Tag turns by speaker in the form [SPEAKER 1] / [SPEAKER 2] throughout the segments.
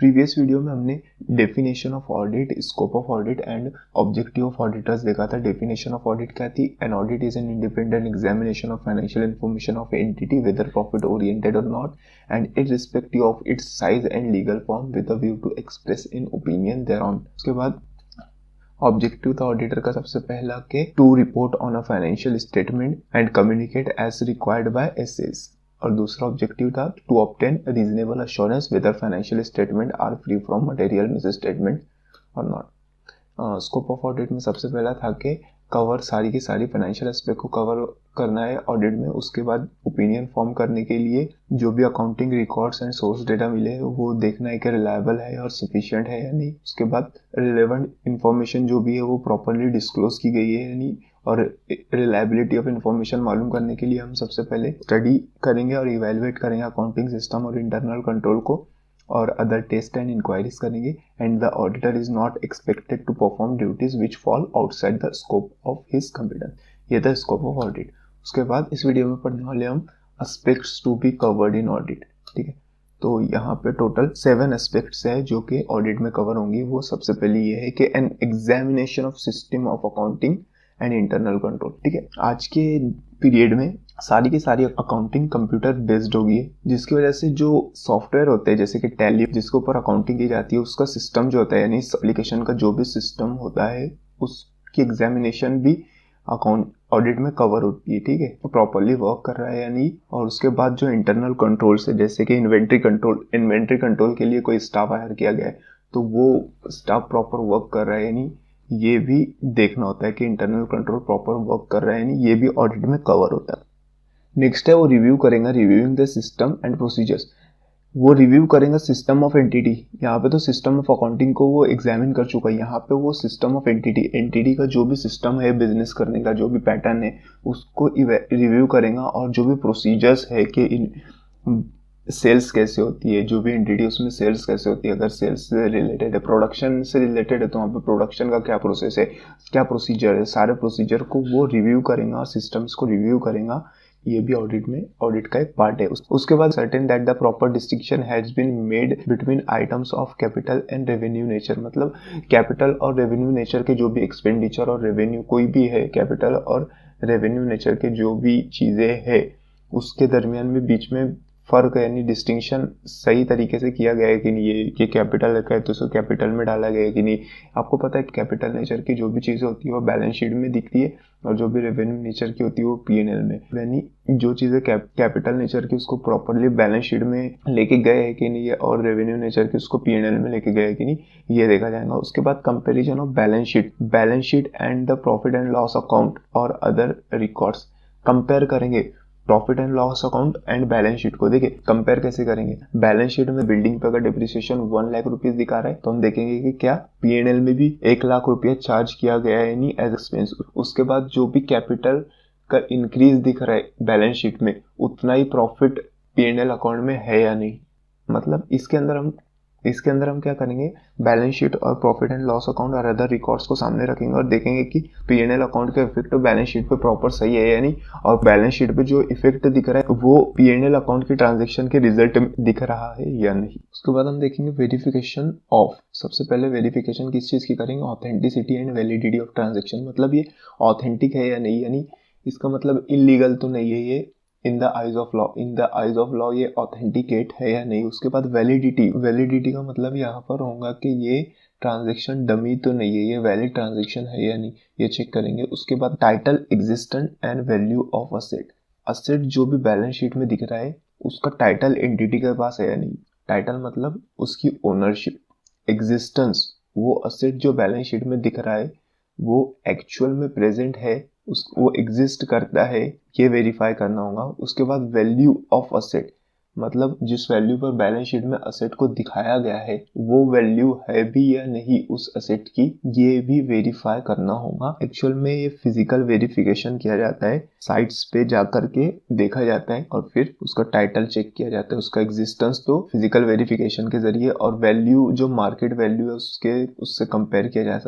[SPEAKER 1] Previous video में हमने definition of audit, scope of audit and objective of auditors देखा था। डेफिनेशन ऑफ ऑडिट क्या थी? An audit is an independent examination of financial information of entity whether profit oriented और not and irrespective of its size and legal form with a view to express in opinion thereon. उसके बाद objective था auditor का सबसे पहला के to report on a financial statement and communicate as required by SS, और दूसरा objective था to obtain reasonable assurance whether financial statement are free from material misstatement or not. Scope of audit में सबसे पहला था कि कवर सारी की सारी फाइनेंशियल एस्पेक्ट को कवर करना है ऑडिट में। उसके बाद ओपिनियन फॉर्म करने के लिए जो भी accounting records and source data मिले वो देखना है कि रिलायबल है और सफिशिएंट है या नहीं। उसके बाद रिलेवेंट इंफॉर्मेशन जो भी है वो प्रॉपरली डिस्क्लोज की गई है या नहीं, और रिलायबिलिटी ऑफ इंफॉर्मेशन मालूम करने के लिए हम सबसे पहले स्टडी करेंगे और इवेलुएट करेंगे अकाउंटिंग सिस्टम और इंटरनल कंट्रोल को, और अदर टेस्ट एंड इंक्वायरीज करेंगे। And the auditor is not expected to perform duties which fall outside the scope of his competence. ये था स्कोप ऑफ ऑडिट। उसके बाद इस वीडियो में पढ़ने वाले हम aspects to be covered in audit. ठीक है, तो यहाँ पे टोटल 7 एस्पेक्ट्स है जो कि ऑडिट में कवर होंगी। वो सबसे पहले ये है कि an examination of system of accounting and internal control. ठीक है, आज के पीरियड में सारी की सारी अकाउंटिंग कंप्यूटर बेस्ड होगी, जिसकी वजह से जो सॉफ्टवेयर होते हैं जैसे कि टैली जिसके ऊपर अकाउंटिंग की जाती है उसका सिस्टम जो होता है, यानी इस एप्लीकेशन का जो भी सिस्टम होता है उसकी एग्जामिनेशन भी अकाउंट ऑडिट में कवर होती है। ठीक है, तो प्रॉपरली वर्क कर रहा है या नहीं। और उसके बाद जो इंटरनल कंट्रोल से जैसे कि इन्वेंट्री कंट्रोल के लिए कोई स्टाफ हायर किया गया है तो वो स्टाफ प्रॉपर वर्क कर रहा है या नहीं, ये भी देखना होता है कि इंटरनल कंट्रोल प्रॉपर वर्क कर रहा है नहीं, ये भी ऑडिट में कवर होता है। नेक्स्ट है वो रिव्यू करेंगे, reviewing the system and procedures. वो रिव्यू करेंगे सिस्टम ऑफ एंटिटी। यहाँ पे तो सिस्टम ऑफ अकाउंटिंग को वो एग्जामिन कर चुका है, यहाँ पे वो सिस्टम ऑफ एंटिटी का जो भी सिस्टम है बिजनेस करने का, जो भी पैटर्न है उसको रिव्यू करेगा, और जो भी प्रोसीजर्स है कि सेल्स कैसे होती है, जो भी एंटिटी उसमें सेल्स कैसे होती है, अगर सेल्स से रिलेटेड है, प्रोडक्शन से रिलेटेड है तो वहाँ पे प्रोडक्शन का क्या प्रोसेस है, क्या प्रोसीजर है, सारे प्रोसीजर को वो रिव्यू करेगा और सिस्टम्स को रिव्यू करेगा। ये भी ऑडिट का एक पार्ट है। उसके बाद certain that the proper distinction has been made between items of capital and revenue nature. मतलब कैपिटल और रेवेन्यू नेचर के जो भी एक्सपेंडिचर और रेवेन्यू कोई भी है, कैपिटल और रेवेन्यू नेचर के जो भी चीजें है उसके दरमियान में बीच में फर्क यानी डिस्टिंक्शन सही तरीके से किया गया है कि नहीं, ये कैपिटल है तो उसको कैपिटल में डाला गया है कि नहीं। आपको पता है कैपिटल नेचर की जो भी चीज़ें होती है वो बैलेंस शीट में दिखती है, और जो भी रेवेन्यू नेचर की होती है वो P&L में। यानी जो चीज़ें कैपिटल नेचर की उसको प्रॉपरली बैलेंस शीट में लेके गए है कि नहीं, और रेवेन्यू नेचर की उसको P&L में लेके गए है कि नहीं, ये देखा जाएगा। उसके बाद comparison of balance sheet and the profit and loss account और अदर रिकॉर्ड्स। कंपेयर करेंगे profit and loss account and balance sheet को। देखिए कंपेयर कैसे करेंगे, बैलेंस शीट में बिल्डिंग पे अगर डिप्रिसिएशन 1 लाख रुपीज दिखा रहा है तो हम देखेंगे कि क्या P&L में भी 1 लाख रुपया चार्ज किया गया है यानी एज एक्सपेंस। उसके बाद जो भी कैपिटल का इंक्रीज दिख रहा है बैलेंस शीट में उतना ही प्रॉफिट P&L अकाउंट में है या नहीं। मतलब इसके अंदर हम क्या करेंगे, बैलेंस शीट और प्रॉफिट एंड लॉस अकाउंट और अदर रिकॉर्ड्स को सामने रखेंगे और देखेंगे कि P&L अकाउंट का इफेक्ट बैलेंस शीट पे प्रॉपर सही है या नहीं, और बैलेंस शीट पे जो इफेक्ट दिख रहा है वो P&L अकाउंट की ट्रांजैक्शन के रिजल्ट में दिख रहा है या नहीं। उसके बाद हम देखेंगे वेरिफिकेशन ऑफ। सबसे पहले वेरिफिकेशन किस चीज की करेंगे, authenticity and validity of transaction. मतलब ये ऑथेंटिक है या नहीं, यानी इसका मतलब इलीगल तो नहीं है ये in the eyes of law ये ऑथेंटिकेट है या नहीं। उसके बाद वैलिडिटी का मतलब यहाँ पर होगा कि ये ट्रांजैक्शन डमी तो नहीं है, ये वैलिड ट्रांजैक्शन है या नहीं, ये चेक करेंगे। उसके बाद title, existence and value of asset जो भी बैलेंस शीट में दिख रहा है उसका टाइटल एंटिटी के पास है या नहीं। टाइटल मतलब उसकी ओनरशिप। एग्जिस्टेंस वो असेट जो बैलेंस शीट में दिख रहा है वो एक्चुअल में प्रेजेंट है, वो एग्जिस्ट करता है, ये वेरीफाई करना होगा। उसके बाद वैल्यू ऑफ असेट मतलब जिस वैल्यू पर बैलेंस शीट में असेट को दिखाया गया है वो वैल्यू है भी या नहीं उस असेट की, ये भी वेरीफाई करना होगा। एक्चुअल में ये फिजिकल वेरिफिकेशन किया जाता है, साइट्स पे जा करके देखा जाता है और फिर उसका टाइटल चेक किया जाता है। उसका एग्जिस्टेंस तो फिजिकल वेरिफिकेशन के जरिए, और वैल्यू जो मार्केट वैल्यू है उससे कंपेयर किया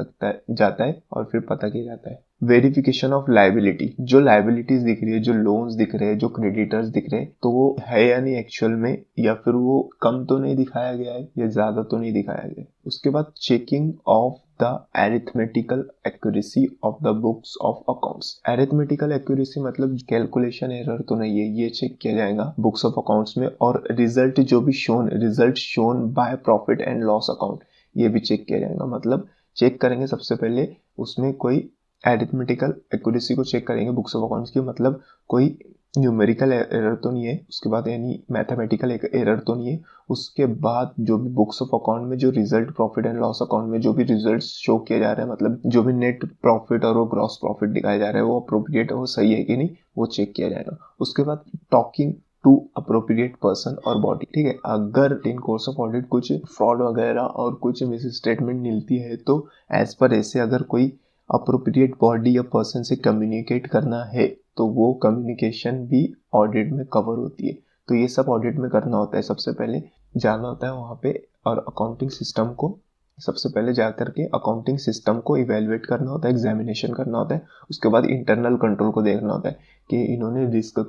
[SPEAKER 1] जाता है और फिर पता किया जाता है। वेरिफिकेशन ऑफ लाइबिलिटी, जो लाइबिलिटीज दिख रही है, जो लोन्स दिख रहे हैं, जो क्रेडिटर्स दिख रहे हैं, तो वो है या नहीं एक्चुअल में, या फिर वो कम तो नहीं दिखाया गया है या ज्यादा तो नहीं दिखाया गया है। उसके बाद checking of the arithmetical accuracy of the books of accounts. Arithmetical accuracy मतलब कैलकुलेशन एरर तो नहीं है, ये चेक किया जाएगा बुक्स ऑफ अकाउंट्स में। और रिजल्ट जो भी result shown by profit and loss account, ये भी चेक किया जाएगा। मतलब चेक करेंगे सबसे पहले उसमें कोई एरिथमेटिकल एक्यूरेसी को चेक करेंगे बुक्स ऑफ अकाउंट्स की, मतलब कोई न्यूमेरिकल एरर तो नहीं है, उसके बाद यानी मैथमेटिकल एरर तो नहीं है। उसके बाद जो भी बुक्स ऑफ अकाउंट में जो result profit and loss account में जो भी रिजल्ट शो किया जा रहा है, मतलब जो भी नेट प्रॉफिट और वो ग्रॉस प्रॉफिट दिखाया जा रहा है, वो अप्रोप्रिएट है, वो सही है कि नहीं, वो चेक किया जाएगा। उसके बाद टॉकिंग टू अप्रोप्रिएट पर्सन और बॉडी। ठीक है, अगर इन कोर्स ऑफ ऑडिट कुछ फ्रॉड वगैरह और कुछ मिस स्टेटमेंट मिलती है तो एज पर ऐसे अगर कोई अप्रोप्रिएट बॉडी या पर्सन से कम्युनिकेट करना है तो वो कम्युनिकेशन भी ऑडिट में कवर होती है। तो ये सब ऑडिट में करना होता है। सबसे पहले जाना होता है वहाँ पे और अकाउंटिंग सिस्टम को, सबसे पहले जा करके अकाउंटिंग सिस्टम को इवेलुएट करना होता है, एग्जामिनेशन करना होता है। उसके बाद इंटरनल कंट्रोल को देखना होता है कि इन्होंने रिस्क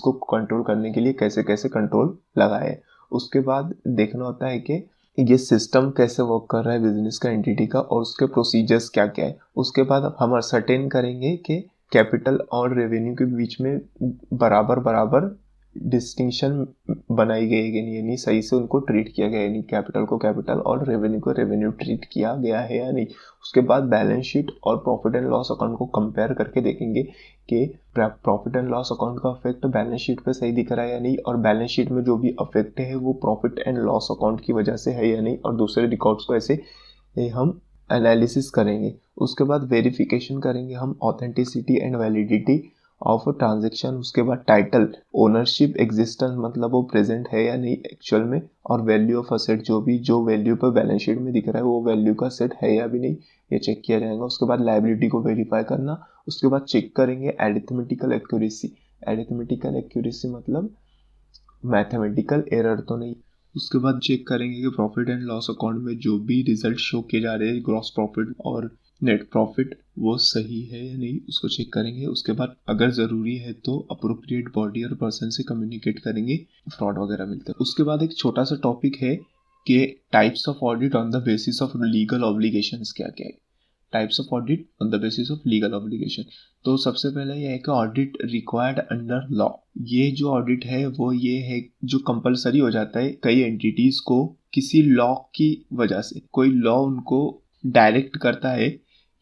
[SPEAKER 1] को कंट्रोल करने के लिए कैसे कैसे कंट्रोल लगाए। उसके बाद देखना होता है कि ये सिस्टम कैसे वर्क कर रहा है बिजनेस का, एंटिटी का, और उसके प्रोसीजर्स क्या क्या है। उसके बाद हम असर्टेन करेंगे कि कैपिटल और रेवेन्यू के बीच में बराबर बराबर डिस्टिंक्शन बनाई गई है नहीं, यानी सही से उनको ट्रीट किया गया है नहीं, कैपिटल को कैपिटल और रेवेन्यू को रेवेन्यू ट्रीट किया गया है या नहीं। उसके बाद बैलेंस शीट और प्रॉफिट एंड लॉस अकाउंट को कंपेयर करके देखेंगे कि प्रॉफिट एंड लॉस अकाउंट का इफेक्ट बैलेंस शीट पे सही दिख रहा है या नहीं, और बैलेंस शीट में जो भी इफेक्ट है वो प्रॉफिट एंड लॉस अकाउंट की वजह से है या नहीं, और दूसरे रिकॉर्ड्स को ऐसे हम एनालिसिस करेंगे। उसके बाद वेरिफिकेशन करेंगे हम authenticity and validity of transaction. उसके बाद टाइटल ओनरशिप एग्जिस्टेंस, मतलब वो प्रेजेंट है या नहीं एक्चुअल में, और वैल्यू ऑफ असेट, जो वैल्यू पर बैलेंस शीट में दिख रहा है वो वैल्यू का सेट है या भी नहीं, ये चेक किया जाएगा। उसके बाद लायबिलिटी को वेरीफाई करना। उसके बाद चेक करेंगे अरिथमेटिकल एक्यूरेसी। अरिथमेटिकल एक्यूरेसी मतलब मैथमेटिकल एरर तो नहीं। उसके बाद चेक करेंगे कि प्रॉफिट एंड लॉस अकाउंट में जो भी रिजल्ट शो किए जा रहे हैं, ग्रॉस प्रॉफिट और नेट प्रॉफिट, वो सही है या नहीं, उसको चेक करेंगे। उसके बाद अगर ज़रूरी है तो अप्रोप्रिएट बॉडी और पर्सन से कम्युनिकेट करेंगे, फ्रॉड वगैरह मिलता है। उसके बाद एक छोटा सा टॉपिक है कि types of audit on the basis of legal obligations क्या क्या है। Types of audit on the basis of legal obligation. तो सबसे पहले ये है कि ऑडिट रिक्वायर्ड अंडर लॉ। ये जो ऑडिट है वो ये है जो कंपलसरी हो जाता है कई एंटिटीज को किसी लॉ की वजह से। कोई लॉ उनको डायरेक्ट करता है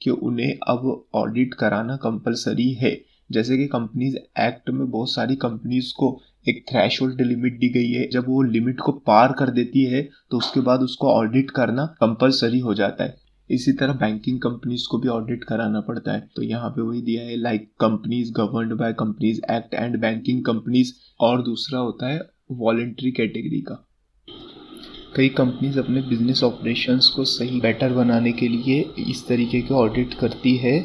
[SPEAKER 1] कि उन्हें अब ऑडिट कराना कंपलसरी है। जैसे कि कंपनीज एक्ट में बहुत सारी कंपनीज को एक थ्रेशोल्ड लिमिट दी गई है, जब वो लिमिट को पार कर देती है तो उसके बाद उसको ऑडिट करना कंपलसरी हो जाता है। इसी तरह बैंकिंग कंपनीज को भी ऑडिट कराना पड़ता है। तो यहाँ पे वही दिया है like companies governed by companies act and banking companies. और दूसरा होता है वॉलंटरी कैटेगरी का। कई कंपनीज अपने बिजनेस ऑपरेशंस को सही बेटर बनाने के लिए इस तरीके के ऑडिट करती है।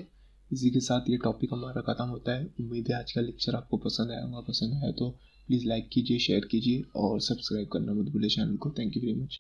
[SPEAKER 1] इसी के साथ ये टॉपिक हमारा खत्म होता है। उम्मीद है आज का लेक्चर आपको पसंद आया होगा। पसंद आया तो प्लीज़ लाइक कीजिए, शेयर कीजिए और सब्सक्राइब करना मत भूलिए चैनल को। Thank you very much.